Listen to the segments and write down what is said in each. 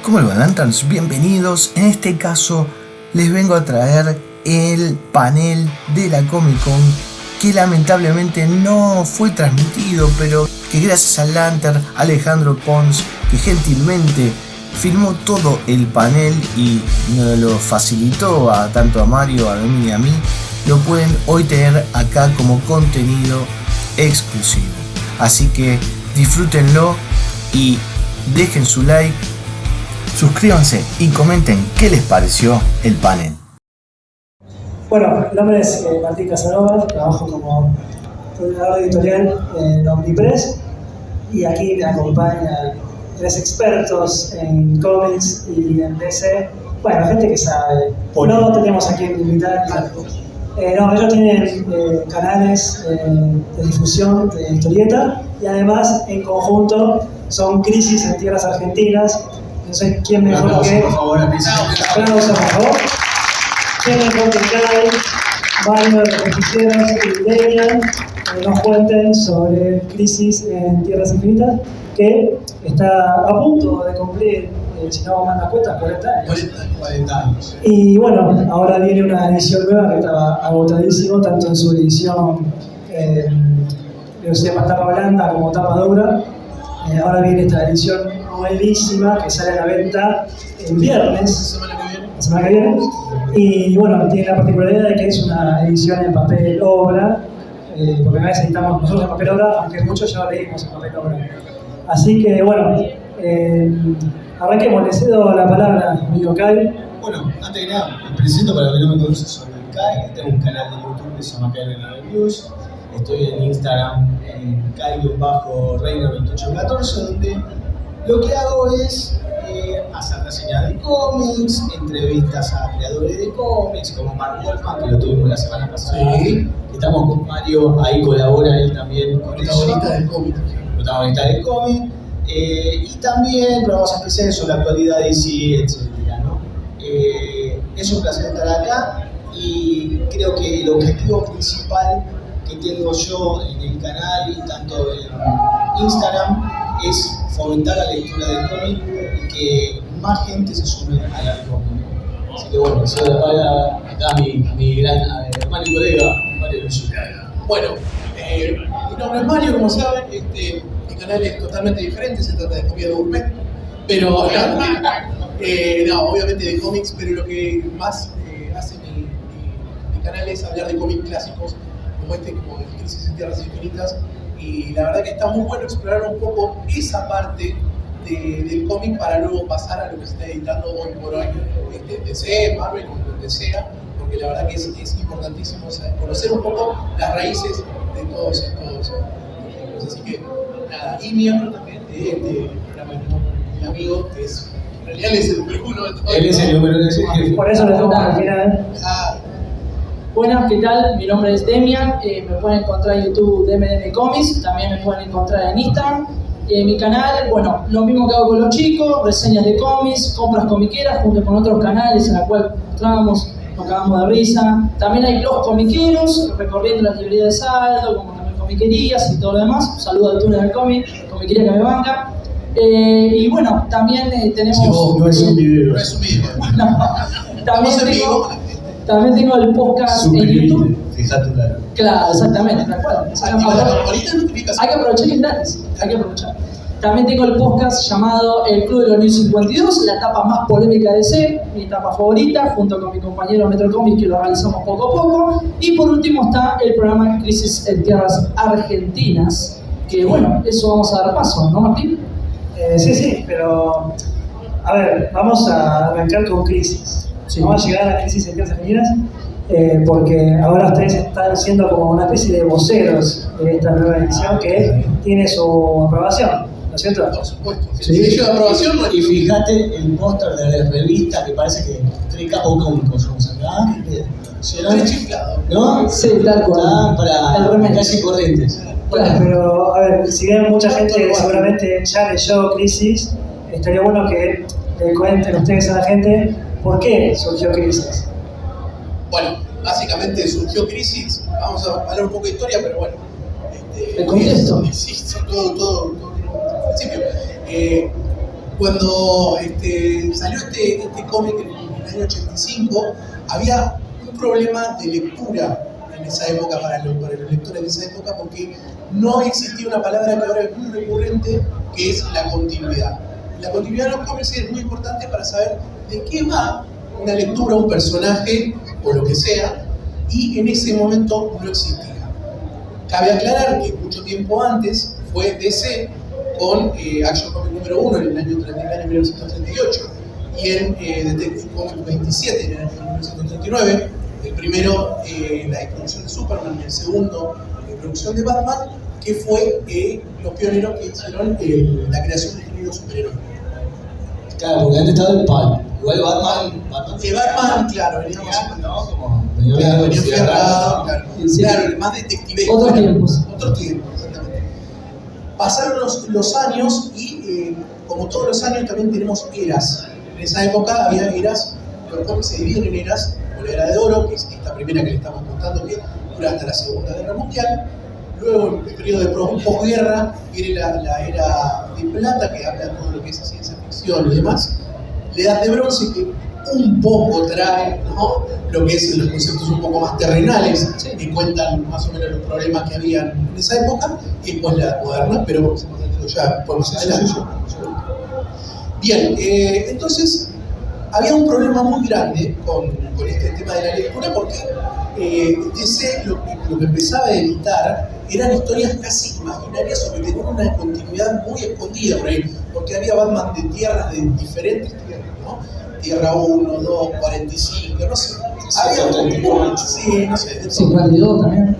¿Cómo le va, Lanterns? Bienvenidos. En este caso les vengo a traer el panel de la Comic Con que lamentablemente no fue transmitido, pero que gracias al Lantern Alejandro Pons, que gentilmente filmó todo el panel y nos lo facilitó tanto a Mario, a mí y a mí, lo pueden hoy tener acá como contenido exclusivo. Así que disfrútenlo y dejen su like, suscríbanse y comenten qué les pareció el panel. Bueno, mi nombre es Martín Casanova, trabajo como coordinador editorial en Omnipress y aquí me acompañan tres expertos en cómics y en DC. Bueno, gente que sabe. No tenemos a quien invitar. No, ellos tienen canales de difusión de historieta y además en conjunto son Crisis en Tierras Argentinas. No sé quién mejor que... Por favor, aplausos, por favor. ¿Quién mejor que Kai, Mario de los Justicieros y Demian nos cuenten sobre Crisis en Tierras Infinitas, que está a punto de cumplir, si no mal las cuentas, 40 años. 40 años. Y bueno, ahora viene una edición nueva que estaba agotadísimo, tanto en su edición de tapa blanda como tapa dura. Ahora viene esta edición nuevísima que sale a la venta el viernes, la semana que viene. Y bueno, tiene la particularidad de que es una edición en papel obra, porque a veces editamos nosotros en papel obra, aunque muchos ya lo leímos en papel obra. Así que bueno, arranquemos, le cedo la palabra a mi Kai. Bueno, antes que nada, me presento para los que no me conocen, soy Kai, tengo un canal de YouTube que se llama Kai Reviews. Estoy en Instagram en Kai-Reiner2814, donde lo que hago es hacer reseñas de cómics, entrevistas a creadores de cómics, como Mark Wolfman, que lo tuvimos la semana pasada. Sí. Estamos con Mario, ahí colabora él también con protagonista del cómic. Protagonista del cómic. Y también programas especiales sobre la actualidad de DC, etc. ¿no? Es un placer estar acá y creo que el objetivo principal que tengo yo en el canal y tanto en Instagram es fomentar la lectura del cómic y que más gente se sume a la cómic. Así que bueno, se lo para acá mi gran hermano y colega, Mario Lucio. Bueno, mi nombre es Mario, como saben, mi canal es totalmente diferente, se trata de comida gourmet, pero no, obviamente de cómics, pero lo que más hace mi canal es hablar de cómics clásicos, como como Crisis en Tierras Infinitas, y la verdad que está muy bueno explorar un poco esa parte del cómic para luego pasar a lo que se está editando hoy por hoy, DC, Marvel, donde sea, porque la verdad que es importantísimo conocer un poco las raíces de todos estos ejemplos. Así que nada, y miembro también de este programa de mi amigo, que es, en realidad él es el número uno de todo. Él es el número uno de jefe. Por eso le tomo al final. Buenas, ¿qué tal? Mi nombre es Demian, me pueden encontrar en YouTube DMDM Comics, también me pueden encontrar en Instagram. Mi canal, bueno, lo mismo que hago con los chicos, reseñas de cómics, compras comiqueras, junto con otros canales en la cual mostramos, nos cagamos de risa. También hay los comiqueros, recorriendo la librería de saldo, como también comiquerías y todo lo demás. Un saludo al túnel del cómic, comiquería que me banca. Y bueno, también tenemos... Si vos no es un video. No es un video. También tengo el podcast en YouTube. Fijate un lado. Claro, exactamente, tal cual. Ahorita notificaciones. Hay que aprovechar que es gratis, hay que aprovechar. También tengo el podcast llamado El Club de los New 52, la etapa más polémica de DC, mi etapa favorita, junto con mi compañero Metro Comics, que lo realizamos poco a poco. Y por último está el programa Crisis en Tierras Argentinas, que bueno, eso vamos a dar paso, ¿no, Martín? Sí, pero a ver, vamos a arrancar con Crisis. Sí. Vamos a llegar a la Crisis en Tierras Argentinas porque ahora ustedes están siendo como una especie de voceros de esta nueva edición que tiene su aprobación, ¿no es cierto? Por supuesto. Sí. El sello de aprobación. Y fíjate el póster de la revista que parece que tres capos cómicos somos acá. Tres chiflados. ¿No? Sí, tal cual. Para casi corrientes. Bueno, pero a ver, si bien mucha gente seguramente ya leyó Crisis, estaría bueno que le cuenten ustedes a la gente por qué surgió Crisis. Bueno, básicamente surgió Crisis, vamos a hablar un poco de historia, pero bueno. El contexto. Sí, todo principio. Cuando salió este cómic en el año 85, había un problema de lectura en esa época para los lectores de esa época, porque no existía una palabra que ahora es muy recurrente, que es la continuidad. La continuidad de los cómics es muy importante para saber de qué va una lectura, un personaje o lo que sea, y en ese momento no existía. Cabe aclarar que mucho tiempo antes fue DC con Action Comics número 1 en el año 1938 y en Detective Comics 27 en el año 1939. El primero, la introducción de Superman, y el segundo, la introducción de Batman, que fue los pioneros que hicieron la creación del género superhéroe. Claro, porque antes estaba el PAL. Igual Batman, claro, veníamos ¿no? Como venía enfiarrado, claro, más detectivesco. Otros tiempos. Otros tiempos, exactamente. Pasaron los años y, como todos los años, también tenemos eras. En esa época había eras, los cómics se dividen en eras, con la era de oro, que es esta primera que le estamos contando, que dura hasta la Segunda Guerra Mundial. Luego, el periodo de posguerra, viene la era de plata, que habla de todo lo que es ciencia ficción y demás. La edad de bronce, que un poco trae, ¿no?, lo que es los conceptos un poco más terrenales, que cuentan más o menos los problemas que había en esa época, y después la edad moderna, pero ya podemos adelante. Bien, entonces había un problema muy grande con este tema de la lectura, porque DC lo que empezaba a editar eran historias casi imaginarias o que tenían una continuidad muy escondida por ahí, porque había Batman de tierras, de diferentes tierras, ¿no? Tierra 1, 2, 45, no sé. Había un... Sí, no sé. 52 también.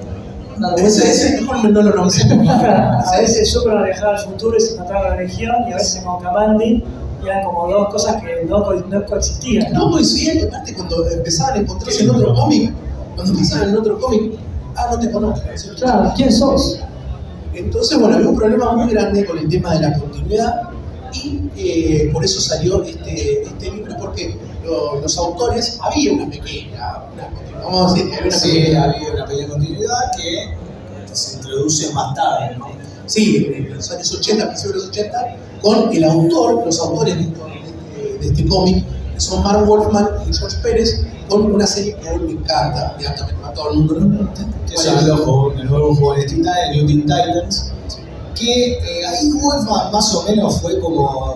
Ese mejor no lo nombré. A veces Superman viajaba al futuro y se encontraba la región, y a veces con Kamandi, y eran como dos cosas que no coexistían. No coincidían, y aparte cuando empezaban a encontrarse en otro cómic, no te conozco. Claro, ¿quién sos? Entonces, bueno, había un problema muy grande con el tema de la continuidad, y por eso salió este libro, porque los autores, había una pequeña, vamos a decir, había una pequeña continuidad que se introduce más tarde, ¿no? Sí, en los años 80, principios de los 80, con el autor, los autores de este cómic, que son Marv Wolfman y George Pérez, con una serie que a mí me encanta, a todo el mundo, que son los nuevos jóvenes Titans, New Teen Titans, que ahí Wolfman más o menos fue como,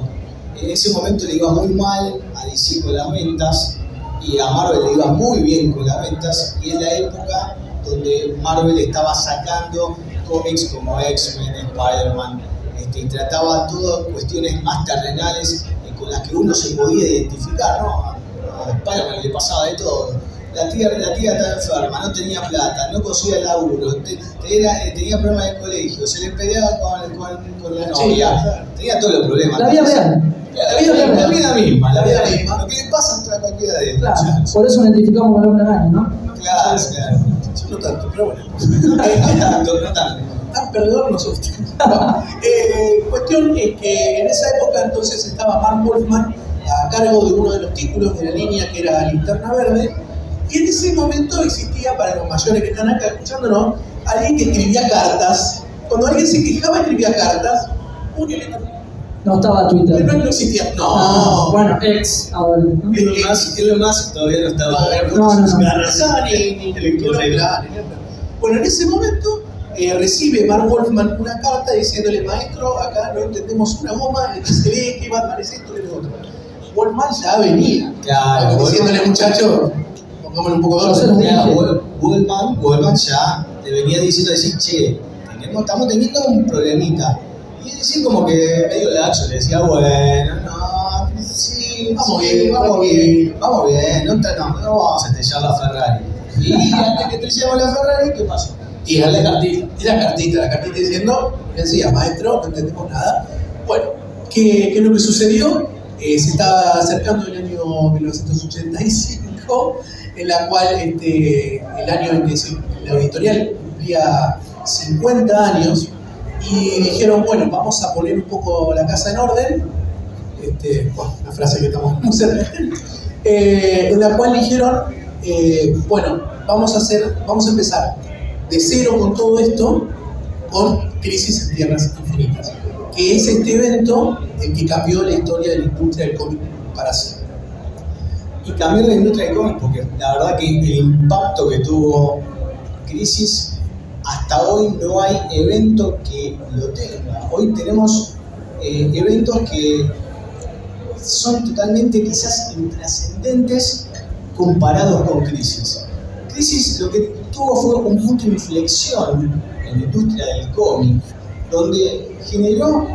en ese momento le iba muy mal a DC con las ventas, y a Marvel le iba muy bien con las ventas, y es la época donde Marvel estaba sacando cómics como X-Men, Spider-Man, y trataba todas cuestiones más terrenales con las que uno se podía identificar, ¿no? A Spider-Man le pasaba de todo. La tía estaba enferma, no tenía plata, no conseguía laburo, tenía problemas de colegio, se le peleaba con la novia, tenía todos los problemas. La vida real. La vida misma. Lo que le pasa a cualquiera de ellos. Claro, por eso identificamos con el hombre araña, ¿no? Claro. No tanto, pero bueno. No tanto. Tan perdedor no sos. Cuestión es que en esa época entonces estaba Marv Wolfman a cargo de uno de los títulos de la línea, que era Linterna Verde, y en ese momento existía, para los mayores que están acá escuchándonos, alguien que escribía cartas. Cuando alguien se quejaba, escribía cartas. No estaba Twitter. No existía. No. Bueno, ex ahora. ¿No? Elon Musk todavía no estaba. Bueno, en ese momento recibe Marv Wolfman una carta diciéndole: maestro, acá no entendemos una goma, se ve que Batman es esto y lo otro. Wolfman ya venía. Claro. Diciéndole: muchacho, pongámosle un poco de orden. Wolfman ya le venía diciendo, che, estamos teniendo un problemita. Y decir como que medio lacho, le decía, bueno, no, sí, vamos bien, no vamos a estrellar la Ferrari. Y antes que estrellamos la Ferrari, ¿qué pasó? Y la cartita diciendo, le decía: maestro, no entendemos nada. Bueno, ¿qué es lo que sucedió? Se estaba acercando el año 1985, en la cual el año en que la editorial cumplía 50 años, y dijeron: bueno, vamos a poner un poco la casa en orden. Una frase que estamos muy cerca, en la cual dijeron: bueno, vamos a empezar de cero con todo esto, con Crisis en Tierras Infinitas. que es este evento el que cambió la historia de la industria del cómic para siempre. Y cambió la industria del cómic porque la verdad que el impacto que tuvo Crisis, hasta hoy no hay evento que lo tenga. Hoy tenemos eventos que son totalmente quizás intrascendentes comparados con Crisis. Crisis lo que tuvo fue un punto de inflexión en la industria del cómic, donde generó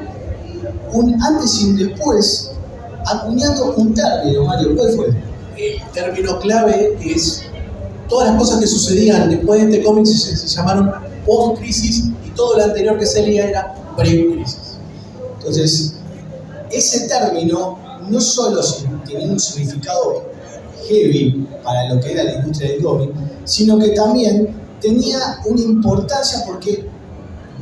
un antes y un después, acuñando un término, Mario. ¿Cuál fue? El término clave es todas las cosas que sucedían después de este cómic se llamaron post-crisis y todo lo anterior que salía era pre-crisis. Entonces, ese término no solo tenía un significado heavy para lo que era la industria del cómic, sino que también tenía una importancia porque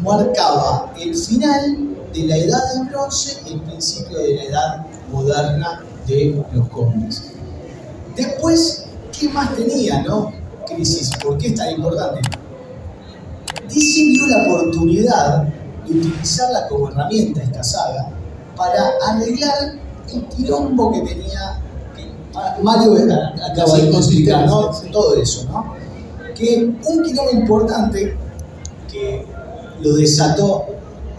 marcaba el final de la edad del bronce y el principio de la edad moderna de los cómics. Después, ¿qué más tenía, no? Crisis. ¿Por qué es tan importante? DC vio la oportunidad de utilizarla como herramienta, esta saga, para arreglar el quilombo que tenía, que Mario acaba de explicar, ¿no? Todo eso, ¿no? Que un quilombo importante que lo desató.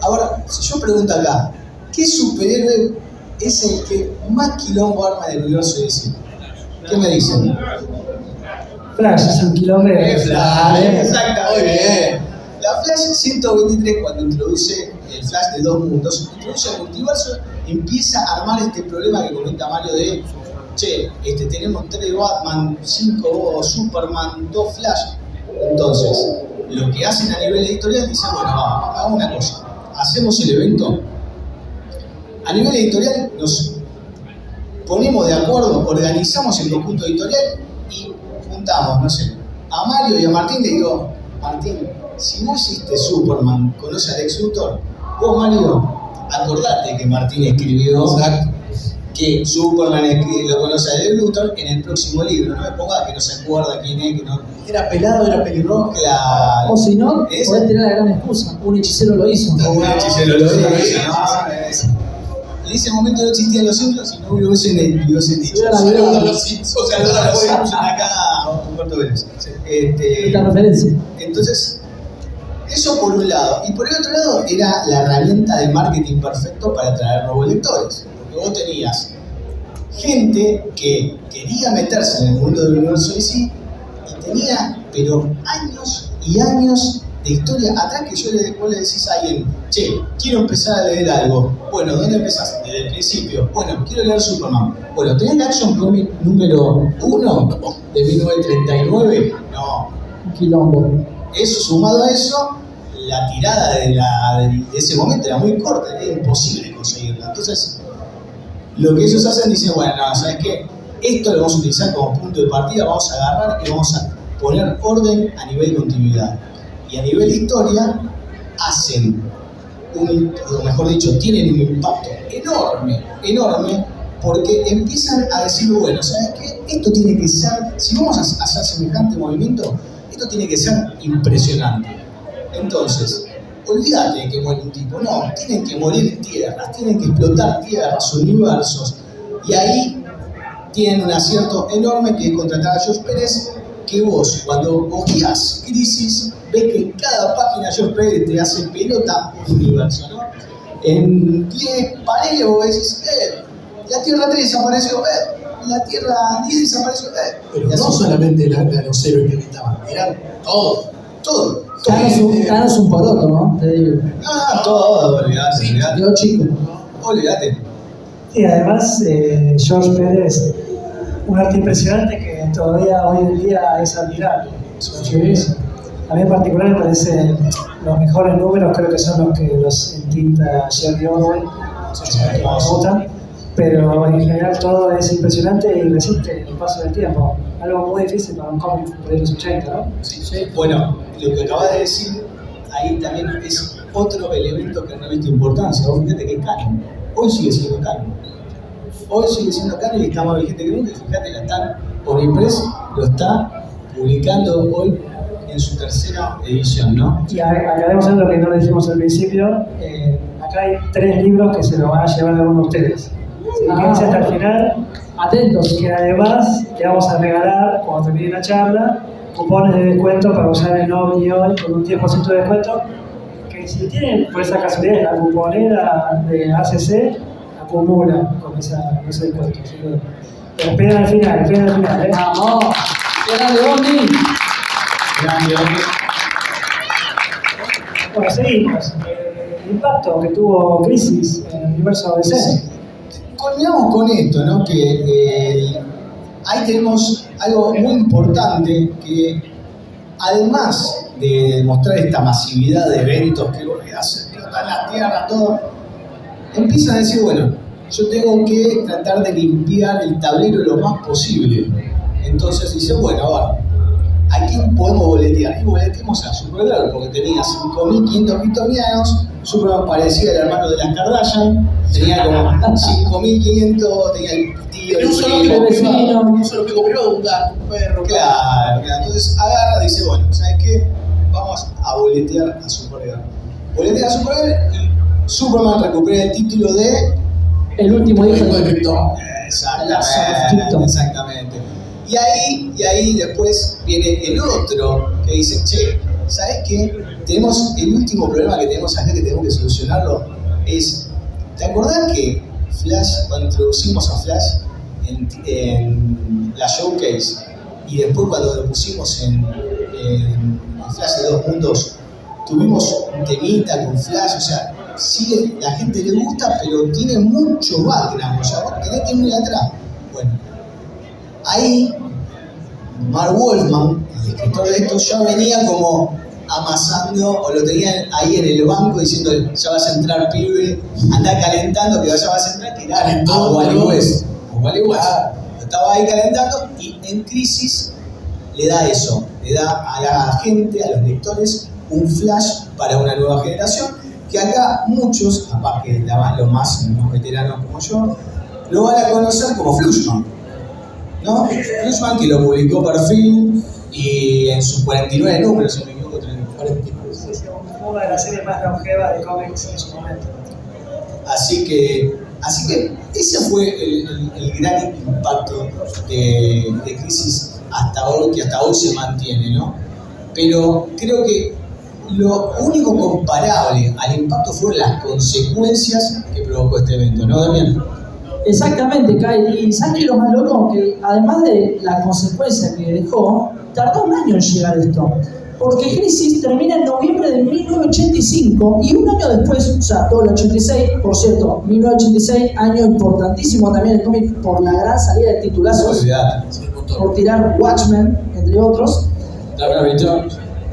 Ahora, si yo pregunto acá, ¿qué superhéroe es el que más quilombo arma del universo de DC? ¿Qué me dicen? Flash es un kilómetro. Flash, exactamente. Muy bien. La Flash 123, cuando introduce el Flash de dos mundos, introduce el multiverso, empieza a armar este problema que comenta Mario de, che, tenemos 3 Batman, 5 Superman, 2 Flash. Entonces, lo que hacen a nivel editorial, dicen, bueno, vamos, hagamos una cosa, hacemos el evento. A nivel editorial nos ponemos de acuerdo, organizamos el conjunto editorial y juntamos, no sé, a Mario y a Martín. Le digo, Martín, si vos hiciste Superman, conoces a Lex Luthor, vos, Mario, acordate que Martín escribió que Superman lo conoce a Lex Luthor en el próximo libro. No me pongas que no se acuerda quién es, que no. Era pelado, era pelirrojo. Claro. O si no, podés tener la gran excusa. Un hechicero lo hizo. Un hechicero lo hizo. En ese momento no existían los Simpsons y no hubiesen dicho. Los Simpsons. O sea, no la Simpsons acá un cuarto de veces. Esta referencia. Entonces, eso por un lado. Y por el otro lado, era la herramienta de marketing perfecto para atraer nuevos lectores. Porque vos tenías gente que quería meterse en el mundo del universo DC y tenía, pero años y años de historia atrás que vos le decís a alguien, che, quiero empezar a leer algo. Bueno, ¿dónde empezás? Desde el principio. Bueno, quiero leer Superman. Bueno, ¿tenés la Action Comic número 1 de 1939? No. Un quilombo. Eso, sumado a eso, la tirada de ese momento era muy corta, era imposible conseguirla. Entonces, lo que ellos hacen, dicen, bueno, no, ¿sabes qué? Esto lo vamos a utilizar como punto de partida, vamos a agarrar y vamos a poner orden a nivel continuidad. Y a nivel historia, hacen o mejor dicho, tienen un impacto enorme, porque empiezan a decir, bueno, ¿sabes qué? Esto tiene que ser, si vamos a hacer semejante movimiento, esto tiene que ser impresionante. Entonces, olvídate de que muere un tipo, no, tienen que morir tierras, tienen que explotar tierras, universos, y ahí tienen un acierto enorme que es contratar a George Pérez, que vos, cuando hojeás Crisis, ves que en cada página George Pérez te hace pelota un universo, ¿no? En 10 paneles vos decís, la Tierra 3 desapareció, la Tierra 10 desapareció, Pero no solamente los héroes que estaban, eran todos. Thanos un poroto, ¿no? Te digo. No, todo, olvidate. Yo chico. Olvidate. Y además, George Pérez, un arte impresionante que todavía hoy en día es admirable. A mí en particular me parecen los mejores números, creo que son los que los entinta Jerry Orwell, que me gustan, pero en general todo es impresionante y resiste el paso del tiempo. Algo muy difícil para un cómic de los 80, ¿no? Sí. Bueno, lo que acabas de decir, ahí también es otro elemento que no le da importancia. Vos fíjate que es canon. Hoy sigue siendo canon. Hoy sigue siendo canon y está más vigente que nunca. Fíjate, la están, Omnipress lo está publicando hoy en su tercera edición, ¿no? Y aclaremos algo que no le dijimos al principio, acá hay 3 libros que se los van a llevar algunos de ustedes. Así que quédense hasta el final. Atentos. Que además le vamos a regalar, cuando termine la charla, cupones de descuento para usar el Omni hoy con un 10% de descuento. Que si tienen, por esa casualidad, la cuponera de ACC, acumula con ese descuento. Así que, pero esperen al final, ¿eh? ¡Vamos! ¡Grande, Omni! Grande, hombre. Bueno, seguimos. El impacto que tuvo Crisis en el universo DC. Culminamos con esto, ¿no? Que ahí tenemos algo muy importante que, además de mostrar esta masividad de eventos que hacen explotar la tierra, todo, empiezan a decir, bueno, yo tengo que tratar de limpiar el tablero lo más posible. Entonces dice, bueno, a ver, ¿a quién podemos boletear? Y boleteamos a Supergirl, porque tenía 5.500 kryptonianos. Superman parecía el hermano de las Kardashian, tenía como 5.500, tenía el tío, el primo. Un solo pico privado, un gato, un perro. Claro, entonces agarra y dice, bueno, ¿sabes qué? Vamos a boletear a Supergirl. Boletea a Supergirl y Superman recupera el título de... El último hijo de Krypton. Exactamente. Y ahí después viene el otro que dice, che, ¿sabes qué? Tenemos el último problema que tenemos acá que tenemos que solucionarlo. ¿Te acordás que Flash, cuando introducimos a Flash en la Showcase y después cuando lo pusimos en Flash de 2 mundos, tuvimos un temita con Flash? O sea, sí, la gente le gusta, pero tiene mucho background, o sea, vos tenés que ir muy atrás. Bueno, ahí Mark Wolfman, el escritor de esto, ya venía como amasando, o lo tenía ahí en el banco diciendo, ya vas a entrar, pibe, anda calentando que ya vas a entrar, que era a Wally West. Lo estaba ahí calentando y en Crisis le da eso, le da a la gente, a los lectores, un flash para una nueva generación, que acá muchos, capaz que los más veteranos como yo, lo van a conocer como Flushman, ¿no? Flushman, que lo publicó Perfil y en sus 49 números, si no me equivoco, 49. Una de las series más longevas de cómics en su momento. Así que ese fue el gran impacto de Crisis hasta hoy, que hasta hoy se mantiene, ¿no? Pero creo que lo único comparable al impacto fueron las consecuencias que provocó este evento, ¿no, Damián? Exactamente, Kai. Y ¿sabes qué es lo más loco? Que además de la consecuencia que dejó, tardó un año en llegar esto. Porque Crisis termina en noviembre de 1985 y un año después, o sea, todo el 86, por cierto, 1986, año importantísimo también el cómic por la gran salida de titulazos, por tirar Watchmen, entre otros.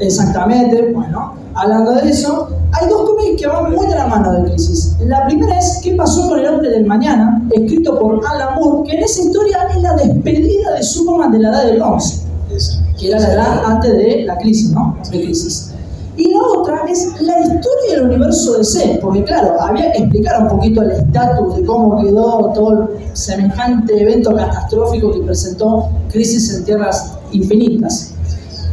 Exactamente, bueno, hablando de eso, hay 2 cómics que van muy de la mano de Crisis. La primera es ¿Qué pasó con el hombre del mañana?, escrito por Alan Moore, que en esa historia es la despedida de Superman de la edad del bronce, que era la edad antes de la crisis, ¿no? De Crisis. Y la otra es la historia del universo DC, porque claro, había que explicar un poquito el estatus de cómo quedó todo el semejante evento catastrófico que presentó Crisis en Tierras Infinitas.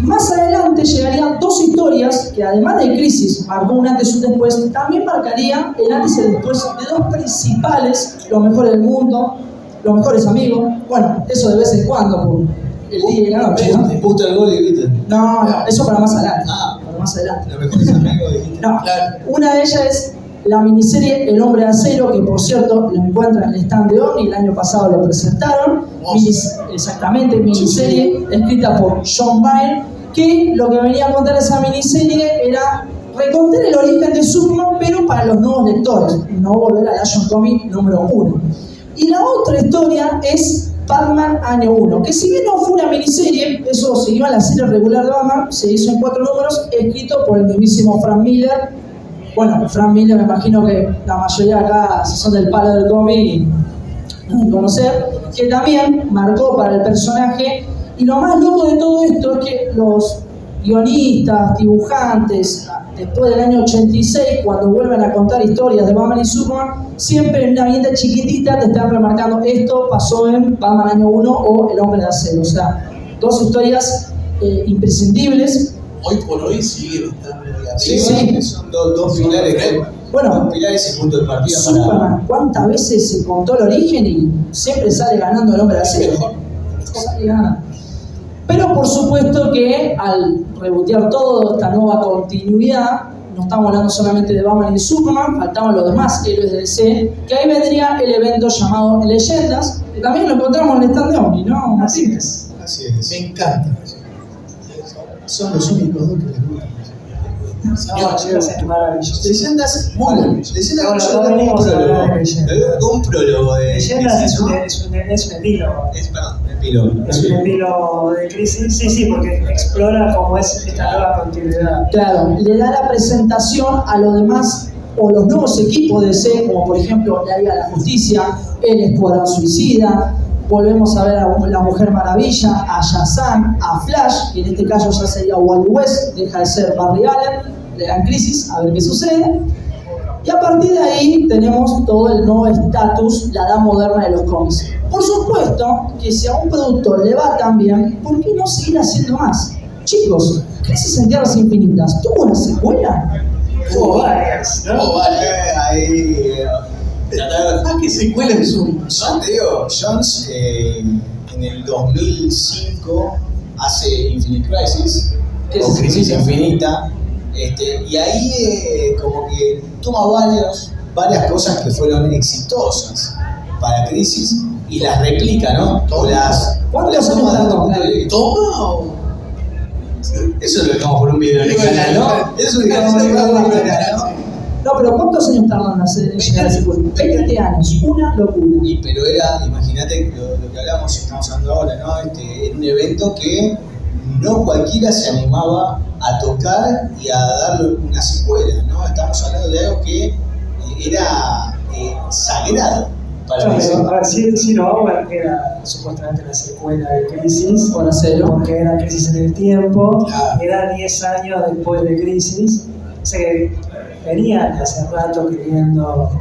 Más adelante llegarían 2 historias que, además de Crisis, marcó un antes y un después, también marcaría el antes y el después de 2 principales, los mejores del mundo, los mejores amigos. Bueno, eso de vez en cuando, por el día y la noche, ¿no? Buster Gold y Glitter. No, eso para más adelante. Para más adelante. Los mejores amigos dijiste. No, una de ellas es la miniserie El Hombre de Acero, que por cierto lo encuentran en el stand de Omni, el año pasado lo presentaron. Exactamente, miniserie escrita por John Byrne, que lo que venía a contar esa miniserie era recontar el origen de Superman, pero para los nuevos lectores, no volver al Action Comic número 1. Y la otra historia es Batman Año 1, que si bien no fue una miniserie, eso siguió a la serie regular de Batman, se hizo en 4 números, escrito por el mismísimo Frank Miller. Bueno, Frank Miller, me imagino que la mayoría acá, si son del palo del cómic, deben conocer, que también marcó para el personaje. Y lo más loco de todo esto es que los guionistas, dibujantes, después del año 86, cuando vuelven a contar historias de Batman y Superman, siempre en una viñeta chiquitita te están remarcando esto pasó en Batman Año 1 o El Hombre de Acero. O sea, 2 historias imprescindibles. Hoy por hoy siguen estando Sí, son 2 pilares. Bueno, Pilar ese punto de partida Superman, ¿cuántas veces se contó el origen y siempre sale ganando el hombre de acero? Sale ganando. Pero por supuesto que al rebotear todo, esta nueva continuidad, no estamos hablando solamente de Batman y de Superman, faltaban los demás héroes de DC, que ahí vendría el evento llamado Leyendas, que también lo encontramos en el stand de Omni, ¿no? Así es. Me encanta. Son los únicos dos que les gustan. Leyendas, muy bueno. Leyendas Bueno, no venimos a hablar de Leyendas. un prólogo de Leyendas es un epílogo. Es un epílogo de Crisis, sí, porque explora cómo es esta nueva continuidad. Claro, le da la presentación a los demás o los nuevos equipos de DC, como por ejemplo la Liga de la Justicia, el Escuadrón Suicida, volvemos a ver a la Mujer Maravilla, a Shazam, a Flash, que en este caso ya sería Wally West, deja de ser Barry Allen, le dan Crisis, a ver qué sucede. Y a partir de ahí tenemos todo el nuevo estatus, la edad moderna de los cómics. Por supuesto que si a un productor le va tan bien, ¿por qué no seguir haciendo más? Chicos, Crisis en Tierras Infinitas, ¿tuvo una secuela? Tuvo varias, ¿no? Ahí. ¿Más que secuela que son? Yo te digo, Jones en el 2005 hace Infinite Crisis, o Crisis Infinita, y ahí como que toma varias cosas que fueron exitosas para Crisis y las replica, ¿no? ¿Cuántos años tardó? ¿Toma o...? Eso lo dejamos por un video en el canal, ¿no? Eso lo dejamos por un video en el canal, ¿no? No, pero ¿cuántos años tardan en llegar a ese punto? 20 años, una locura. Pero era, imagínate lo que hablamos y estamos hablando ahora, ¿no? Era un evento que no cualquiera se animaba a tocar y a darle una secuela, ¿no? Estamos hablando de algo que era sagrado para mí. A ver, sí, no vamos a ver que era supuestamente la secuela de Crisis, Por hacerlo. porque era Crisis en el tiempo, Claro. era 10 años después de Crisis, o sea que venían hace rato queriendo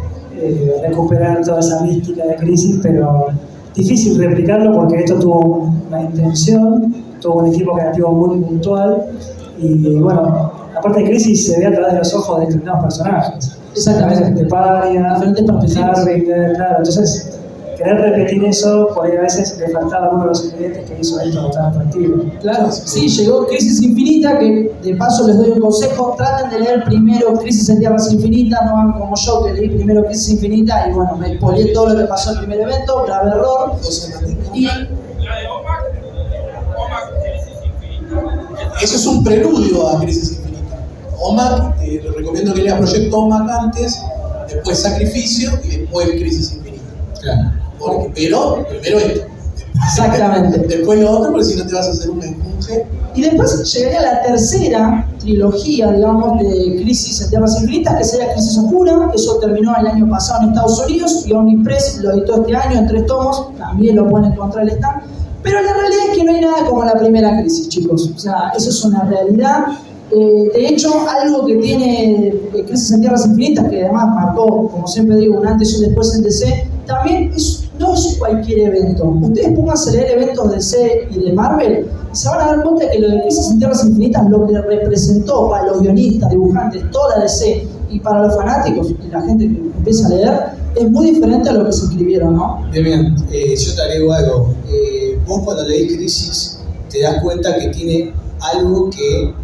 recuperar toda esa mística de Crisis, pero difícil replicarlo porque esto tuvo una intención, tuvo un equipo creativo muy puntual y bueno, aparte de Crisis se ve a través de los ojos de determinados personajes. Exactamente. De Paria, Diferentes perspectivas. Harbinger, claro, entonces querer repetir eso, por ahí a veces le faltaba alguno de los ingredientes que hizo esto tan atractivo. Claro, sí, llegó Crisis Infinita, que de paso les doy un consejo, traten de leer primero Crisis en Tierras Infinitas, no hagan como yo que leí primero Crisis Infinita y bueno, me spoileé todo lo que pasó en el primer evento, grave error. Y Eso es un preludio a Crisis Infinita. OMAC, te recomiendo que leas Proyecto OMAC antes, después Sacrificio y después Crisis Infinita. Claro. Pero primero esto. exactamente. Después lo otro, porque si no te vas a hacer un esponje. Y después llegaría la tercera trilogía, digamos, de Crisis en Tierras Infinitas, que sería Crisis Oscura. Eso terminó el año pasado en Estados Unidos y Omnipress lo editó este año en 3 tomos. También lo pueden encontrar en el stand. Pero la realidad es que no hay nada como la primera Crisis, chicos. O sea, eso es una realidad. De hecho, algo que tiene Crisis en Tierras Infinitas, que además marcó, como siempre digo, un antes y un después en DC, también no es cualquier evento. Ustedes pónganse a leer eventos de DC y de Marvel y se van a dar cuenta que lo de Crisis en Tierras Infinitas, lo que representó para los guionistas, dibujantes, toda la DC y para los fanáticos y la gente que empieza a leer, es muy diferente a lo que se escribieron, ¿no? Demian, yo te agrego algo. Vos cuando leís Crisis te das cuenta que tiene algo que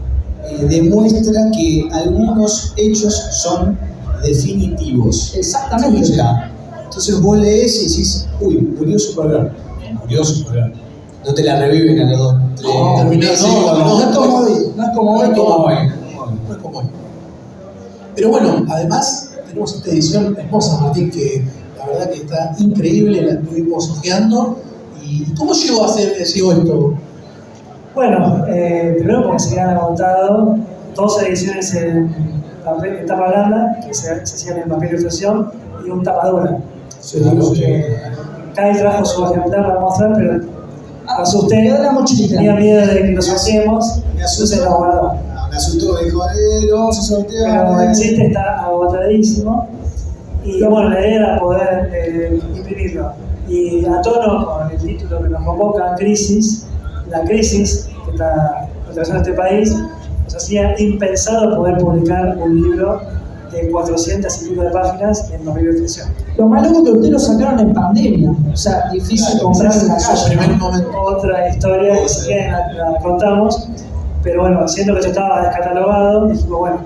demuestra que algunos hechos son definitivos. Exactamente. O sea, entonces vos lees y decís, uy, murió Supergirl. No te la reviven a los 2, 3. No es como hoy, no es como hoy. No es como hoy. Pero bueno, además tenemos esta edición hermosa, Martín, que la verdad que está increíble, la estuvimos hojeando. ¿Y cómo llegó esto? Bueno, primero porque se habían agotado 2 ediciones en tapa blanda, que se hacían en papel de ilustración, y un tapa dura. Kai trajo su ejemplar para mostrar, pero asusté, la mochilita. tenía miedo de que lo sorteemos, entonces lo guardó. Me asustó, me dijo, lo vamos a sortear. Pero el chiste está agotadísimo, y bueno, la idea era poder imprimirlo. Y a tono con el título que nos convoca, Crisis, la crisis que está atravesando este país, nos hacía impensado poder publicar un libro de 400 y pico de páginas en 2021. Lo más loco que ustedes lo sacaron en pandemia, o sea, difícil comprar en la calle. Primer momento. Otra historia que si quieren la contamos, pero bueno, siendo que esto estaba descatalogado, dijimos, bueno,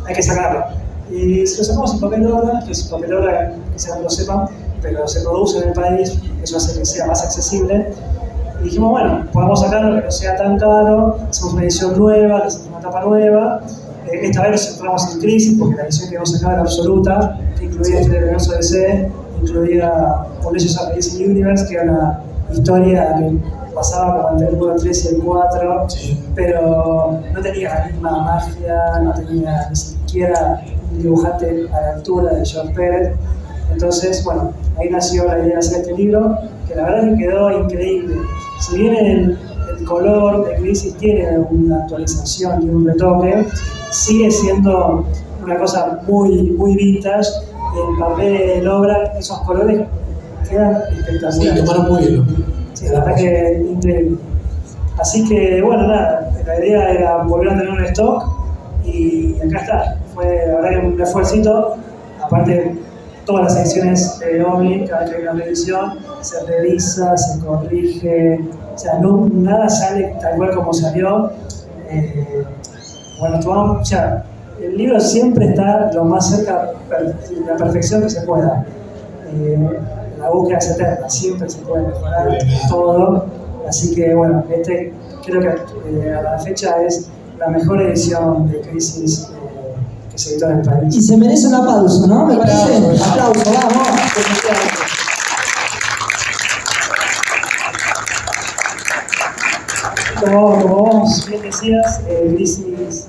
hay que sacarlo. Y si lo sacamos en papel obra, que es papel obra, quizás no lo sepan, pero se produce en el país, eso hace que sea más accesible. Y dijimos, bueno, podemos sacarlo, que no sea tan caro, hacemos una edición nueva, hacemos una tapa nueva. Esta vez nos entramos en crisis porque la edición que vamos a sacar era absoluta, que incluía el universo DC, incluía Colleges of the DC Universe, que era una historia que pasaba como entre el número 3 y el 4, sí, pero no tenía la misma magia, no tenía ni siquiera un dibujante a la altura de George Pérez. Entonces, bueno, ahí nació la idea de hacer este libro, que la verdad que quedó increíble. Si bien el color de Crisis tiene una actualización y un retoque, sigue siendo una cosa muy, muy vintage. En papel obra, esos colores quedan espectaculares. Sí, tomaron muy bien. Sí, la verdad que increíble. Así que, bueno, nada, la idea era volver a tener un stock y acá está. Fue, la verdad que un esfuercito. Aparte, todas las secciones de Omni, cada vez que hay una revisión, se revisa, se corrige, o sea, no, nada sale tal cual como salió. Bueno, tomamos, o sea, el libro siempre está lo más cerca de la perfección que se pueda. La búsqueda es eterna, siempre se puede mejorar todo. Así que, bueno, creo que a la fecha es la mejor edición de Crisis que se editó en el país. Y se merece un aplauso, ¿no? Me parece. Aplauso, vamos. Como vos bien decías, Crisis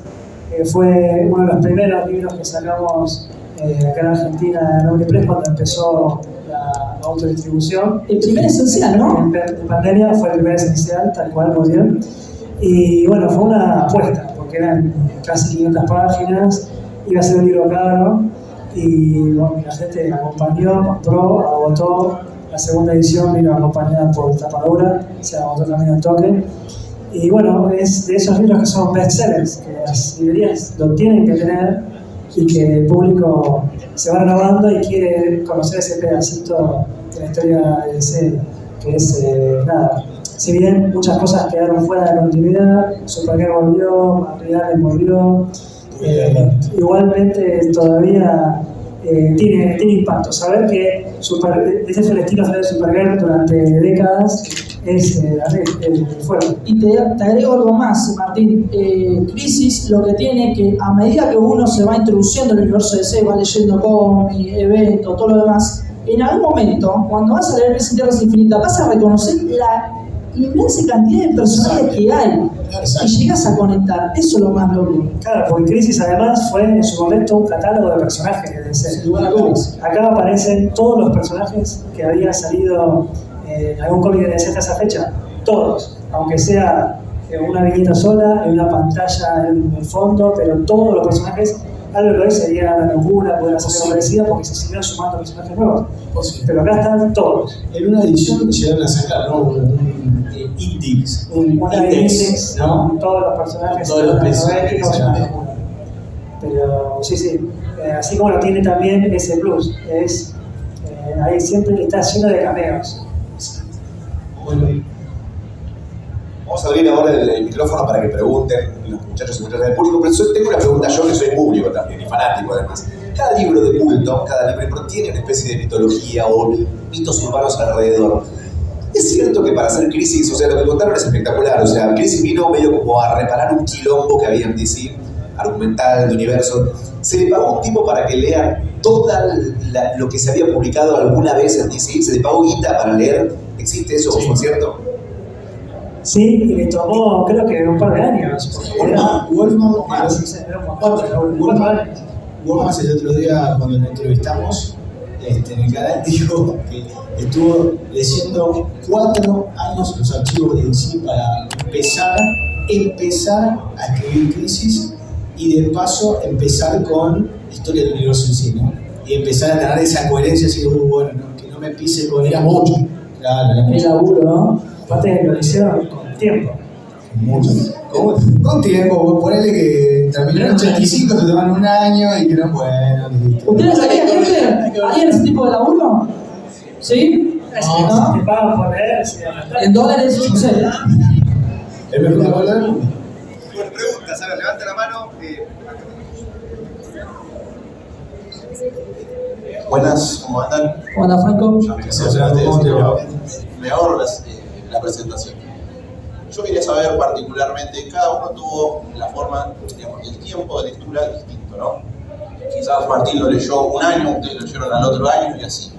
fue uno de los primeros libros que sacamos acá en Argentina en Omnipress cuando empezó la autodistribución. El primer esencial, ¿no? En pandemia fue el primer esencial, tal cual, muy bien. Y bueno, fue una apuesta, porque eran casi 500 páginas, iba a ser un libro caro, y bueno, la gente acompañó, compró, agotó. La segunda edición vino acompañada por tapadura, se agotó también el toque. Y bueno, es de esos libros que son bestsellers, que las librerías lo tienen que tener y que el público se va renovando y quiere conocer ese pedacito de la historia de DC, que es nada. Si bien muchas cosas quedaron fuera de continuidad, Supergirl volvió, Materiales volvió, igualmente todavía tiene impacto. Saber que ese fue el estilo de Supergirl durante décadas es fuerte. Y te agrego algo más, Martín. Crisis lo que tiene que a medida que uno se va introduciendo en el universo de DC, va leyendo cómics, eventos, todo lo demás, en algún momento, cuando vas a leer Crisis en Tierras Infinitas, vas a reconocer la inmensa cantidad de personajes que hay. Y llegas a conectar, eso es lo más loco. Claro, porque Crisis además fue en su momento un catálogo de personajes de DC. Acá aparecen todos los personajes que habían salido en algún cómic de DC hasta esa fecha, todos, aunque sea en una viñeta sola, en una pantalla en el fondo, pero todos los personajes, algo que hoy sería una locura poder hacer algo parecido porque se siguieron sumando personajes nuevos. Pero acá están todos. En una edición llegaron a sacar, ¿no? Un index, ¿no? Con todos los personajes. Todos los personajes. Pero sí, así como lo tiene también ese plus, es ahí siempre está lleno de cameos. Bueno. Vamos a abrir ahora el micrófono para que pregunten los muchachos y muchachas del público, pero tengo una pregunta yo que soy público también y fanático además. Cada libro de culto, cada libro tiene una especie de mitología o mitos urbanos alrededor. Es cierto que para hacer Crisis, o sea, lo que contaron es espectacular, o sea, Crisis vino medio como a reparar un quilombo que había en DC, argumental, de universo. Se le pagó un tipo para que lea toda lo que se había publicado alguna vez en DC, se le pagó guita para leer. ¿Existe eso, sí, ¿es cierto? Sí, y le tomó creo que un par de años. Wolfman el otro día cuando lo entrevistamos en el canal dijo que estuvo leyendo 4 años los archivos de DC para empezar a escribir Crisis y de paso empezar con la historia del universo en sí, ¿no? Y empezar a tener esa coherencia así de bueno, ¿no? Que no me pise con... Era mucho. Claro, el laburo, ¿no? Aparte lo hicieron con tiempo. Muchos. Con tiempo, ponele que terminó en 85, te toman un año y que no, bueno, listo. ¿Ustedes harían, gente? ¿Harían ese tipo de laburo? ¿Sí? No, te pagan por leer, sí, ¿En dólares? No sé. ¿El mejor de hablar? Bueno, preguntas, a ver, levanta la mano. Buenas, ¿cómo andan? ¿Cómo anda, Franco? Me ahorro la presentación. Yo quería saber particularmente, cada uno tuvo la forma, digamos, el tiempo de lectura distinto, ¿no? Quizás Martín lo leyó un año, ustedes lo leyeron al otro año y así.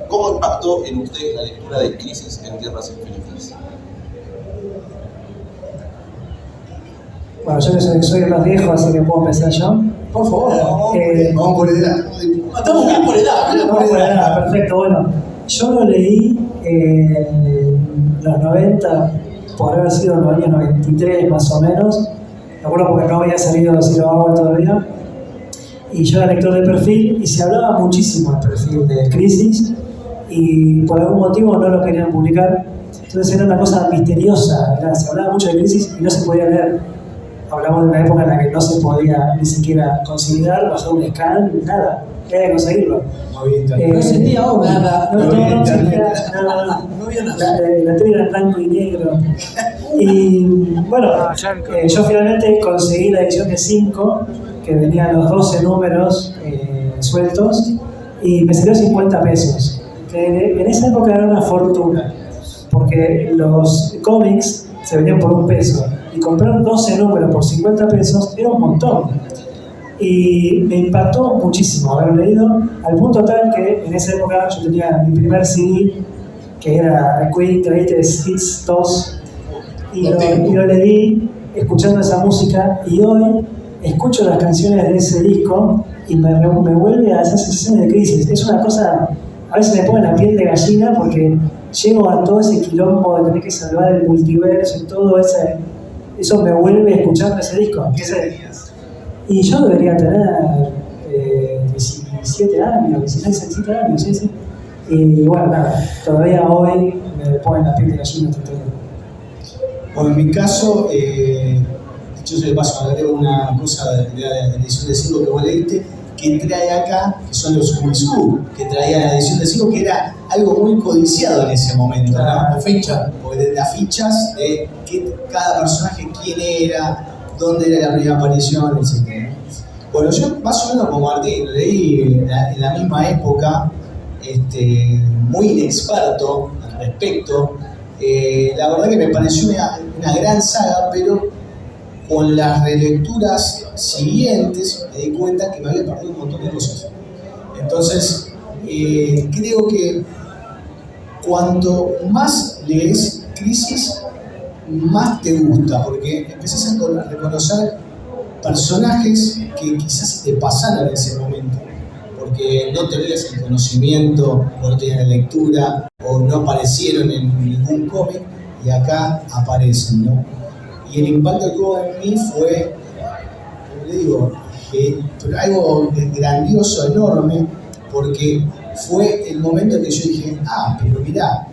¿Cómo impactó en ustedes la lectura de Crisis en Tierras Infinitas? Bueno, yo que soy el más viejo, así que puedo empezar yo. Por favor, vamos por edad. Estamos bien por edad. Vamos por edad, perfecto. Bueno, yo lo leí en los 90, por haber sido en los años 93 más o menos. Me acuerdo porque no había salido Zero Hour todavía. Y yo era lector de perfil y se hablaba muchísimo del perfil de Crisis y por algún motivo no lo querían publicar. Entonces era una cosa misteriosa, se hablaba mucho de Crisis y no se podía leer. Hablamos de una época en la que no se podía ni siquiera considerar, bajar un scan, nada, había que conseguirlo. No existía obra. Nada, no existía nada. No había nada. La tele era en blanco y negro. Y bueno, yo finalmente conseguí la edición de 5, que venían los 12 números sueltos, y me salió 50 pesos. Que en esa época era una fortuna, porque los cómics se vendían por $1. Y comprar 12 números por 50 pesos era un montón. Y me impactó muchísimo haberlo leído, al punto tal que en esa época yo tenía mi primer CD, que era Queen Greatest Hits 2, y lo leí escuchando esa música, y hoy escucho las canciones de ese disco y me vuelve a esas sensaciones de Crisis. Es una cosa, a veces me pone la piel de gallina porque llego a todo ese quilombo de tener que salvar el multiverso y todo eso me vuelve escuchando ese disco. Y yo debería tener 17 años, 16, 17 años, sí. Y bueno, nada, todavía hoy me pone la piel de gallina. Bueno, en mi caso, dicho sea de paso, agrego una cosa de la edición de 5 que vos leíste, que trae acá, que son los Who's Who, que traía la edición de 5, que era algo muy codiciado en ese momento, ¿no? La ficha. Porque las fichas de cada personaje, quién era, dónde era la primera aparición, etc. Bueno, yo más o menos como Martín, leí en la misma época, muy inexperto al respecto. La verdad que me pareció una gran saga, pero con las relecturas siguientes me di cuenta que me había perdido un montón de cosas. Entonces, creo que cuanto más lees Crisis, más te gusta, porque empezás a reconocer personajes que quizás te pasaron en ese momento, porque no tenías el conocimiento, o no tenías la lectura, o no aparecieron en ningún cómic, y acá aparecen, ¿no? Y el impacto que tuvo en mí fue, como le digo, algo grandioso, enorme, porque fue el momento en que yo dije, pero mirá,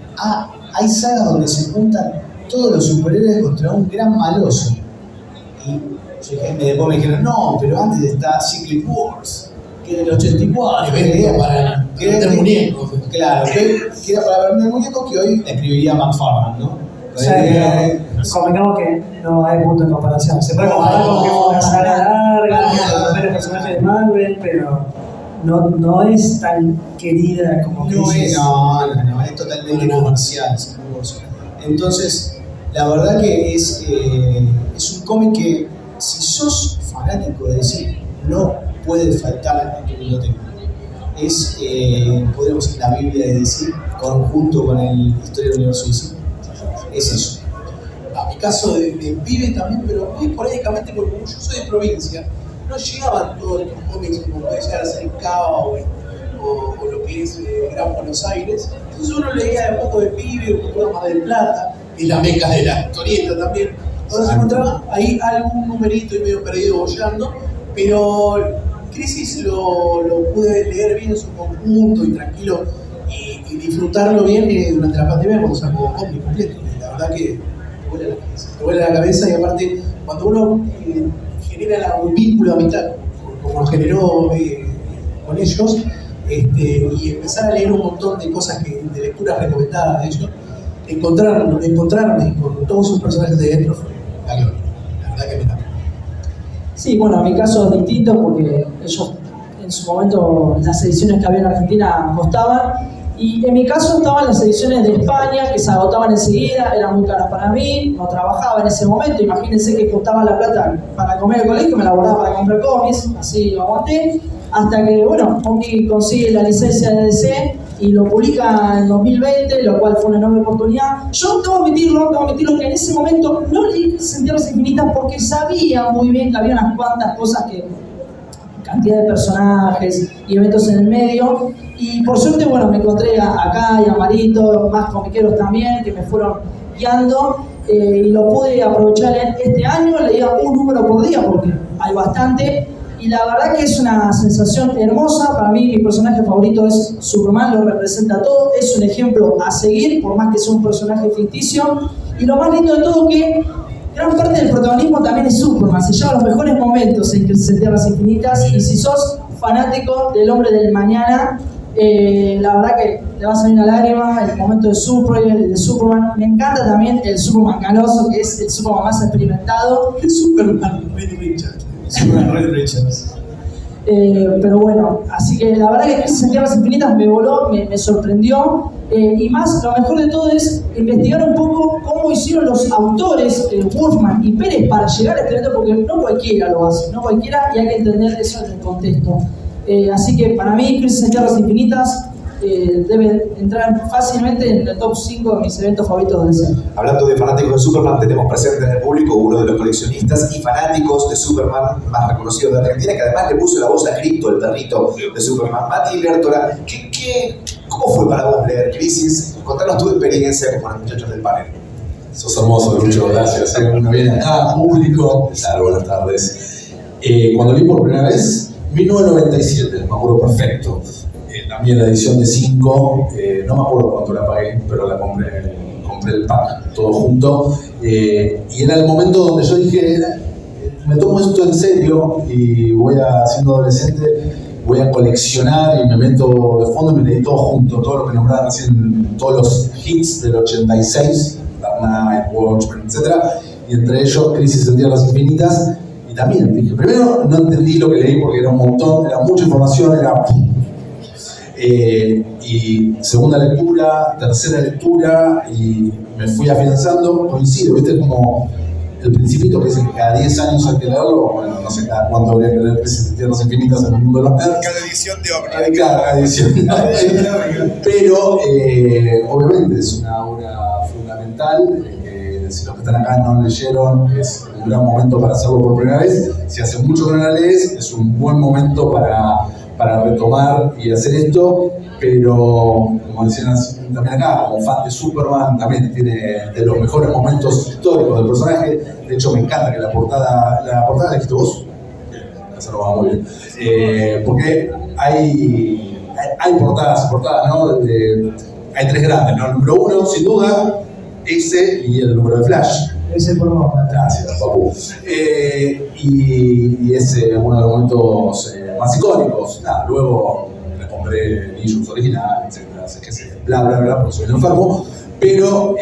hay sagas donde se juntan todos los superhéroes contra un gran maloso. Y después me dijeron, no, pero antes está Secret Wars, que del 84, que vender muñecos. Claro, que era para vender muñecos, que hoy escribiría McFarlane, ¿no? O sea, convengamos que no hay punto de comparación. Se puede comparar con que fue una saga larga, con los primeros personajes de Marvel, pero no es tan querida como Crisis. No, es totalmente comercial. Entonces, la verdad que es un cómic que, si sos fanático de DC, no puede faltar en tu biblioteca. Es, podríamos decir, la Biblia de DC, junto con el Historia del Universo DC. Es eso. A mi caso de pibe también, pero muy esporádicamente, porque como yo soy de provincia, no llegaban todos estos cómics como puede llegar a ser Cava o lo que es Gran Buenos Aires. Entonces uno leía de poco de pibe, un poco más del Plata, y la meca de la historieta también. Entonces encontraba ahí algún numerito y medio perdido bollando, pero Crisis lo pude leer bien en su conjunto y tranquilo y disfrutarlo bien durante la pandemia cuando sacó cómic completo. La verdad que te vuela la cabeza y aparte, cuando uno genera un vínculo de amistad, como generó con ellos, y empezar a leer un montón de cosas de lecturas recomendadas de ellos, encontrarme con todos sus personajes de dentro fue la gloria, la verdad que me encanta. Sí, bueno, en mi caso es distinto porque ellos en su momento las ediciones que había en Argentina costaban, y en mi caso estaban las ediciones de España que se agotaban enseguida, eran muy caras para mí, no trabajaba en ese momento, imagínense que costaba la plata para comer el colegio, me la guardaba para comprar cómics, así lo aguanté, hasta que, bueno, Omni consigue la licencia de DC y lo publica en 2020, lo cual fue una enorme oportunidad. Yo debo admitirlo que en ese momento no leí Crisis en Tierras Infinitas porque sabía muy bien que había unas cuantas cosas cantidad de personajes y eventos en el medio, y por suerte, bueno, me encontré acá y a Marito, más comiqueros también, que me fueron guiando, y lo pude aprovechar este año. Leía un número por día porque hay bastante, y la verdad que es una sensación hermosa. Para mí, mi personaje favorito es Superman, lo representa todo, es un ejemplo a seguir, por más que sea un personaje ficticio, y lo más lindo de todo que gran parte del protagonismo también es Superman, se lleva los mejores momentos en Crisis en Tierras Infinitas, y si sos fanático del Hombre del Mañana, la verdad que le va a salir una lágrima, el momento de Superman. Me encanta también el Superman canoso, que es el Superman más experimentado. El Superman Red Richards. Superman Red Richards. Pero bueno, así que la verdad que Crisis en Tierras Infinitas me voló, me sorprendió, y más, lo mejor de todo es investigar un poco cómo hicieron los autores, Wolfman y Pérez, para llegar a este evento, porque no cualquiera lo hace, no cualquiera, y hay que entender eso en el contexto. Así que para mí, Crisis en Tierras Infinitas debe entrar fácilmente en el top 5 de mis eventos favoritos de DC. Hablando de fanáticos de Superman, tenemos presente en el público uno de los coleccionistas y fanáticos de Superman más reconocidos de Argentina, que además le puso la voz a Crypto, el perrito de Superman, Mati Lertora. ¿Cómo fue para vos leer Crisis? Contanos tu experiencia con los muchachos del panel. Sos hermoso, Lucho, gracias. Uno viene acá, público. ¿Qué tal? Buenas tardes. Cuando leí por primera vez, 1997, me acuerdo perfecto. También la edición de 5, no me acuerdo cuánto la pagué, pero la compré el pack, todo junto. Y era el momento donde yo dije, me tomo esto en serio y siendo adolescente, voy a coleccionar y me meto de fondo y me leí todo junto, todo lo que nombraban recién, todos los hits del 86, Dark Knight, Watchmen, etc. Y entre ellos, Crisis en Tierras Infinitas. Y también dije, primero no entendí lo que leí porque era un montón, era mucha información, y segunda lectura, tercera lectura, y me fui afianzando, coincido, ¿viste? Como el Principito que dice que cada 10 años hay que leerlo, bueno, no sé cada cuánto habría que leer Crisis en Tierras Infinitas en el mundo de los nerds. Cada edición de Omni. Cada edición de Omni. Pero, obviamente, es una obra fundamental. Si los que están acá no leyeron, es un gran momento para hacerlo por primera vez. Si hace mucho que no la lees, es un buen momento para retomar y hacer esto. Pero, como decían también acá, como fan de Superman, también tiene de los mejores momentos históricos del personaje. De hecho, me encanta que la portada la dijiste vos. Eso lo va muy bien. Porque hay portadas, ¿no? Hay tres grandes, ¿no? El número 1, sin duda, ese y el número de Flash. Ese por favor. Gracias, papu. Y ese es uno de los momentos más icónicos. Nada, luego le compré el issues original, etc. Que sé, bla, porque soy un enfermo. Pero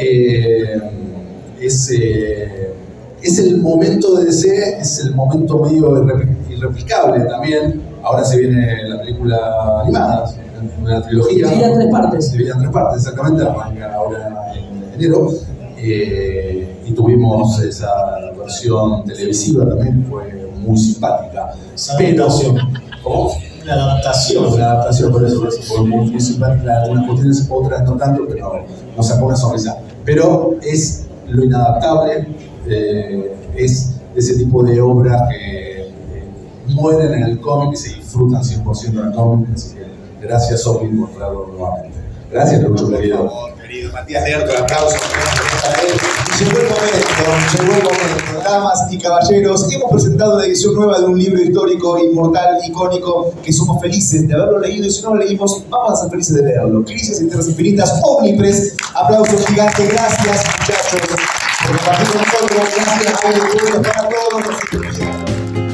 es el momento de DC, es el momento medio irreplicable también. Ahora se viene la película animada, una trilogía. Dividida en 3 partes. Dividida en 3 partes, exactamente, arranca ahora en enero. Y tuvimos esa versión televisiva también, fue muy simpática. ¿Cómo? La adaptación. Una adaptación, por eso fue muy simpática. Algunas cuestiones, otras no tanto, pero nos sacó una sonrisa. Pero es lo inadaptable, es ese tipo de obras que mueren en el cómic y se disfrutan 100% en el cómic. Así que gracias, Omni, por traerlo nuevamente. Gracias, Lucho, querido. Querido Matías Lertora, el aplauso. Llegó el momento, damas y caballeros. Hemos presentado la edición nueva de un libro histórico, inmortal, icónico, que somos felices de haberlo leído, y si no lo leímos, vamos a ser felices de leerlo. Crisis en Tierras Infinitas, Omnipress. Aplausos gigantes, gracias, muchachos. por compartir con nosotros. Gracias, hay encuentros para todos los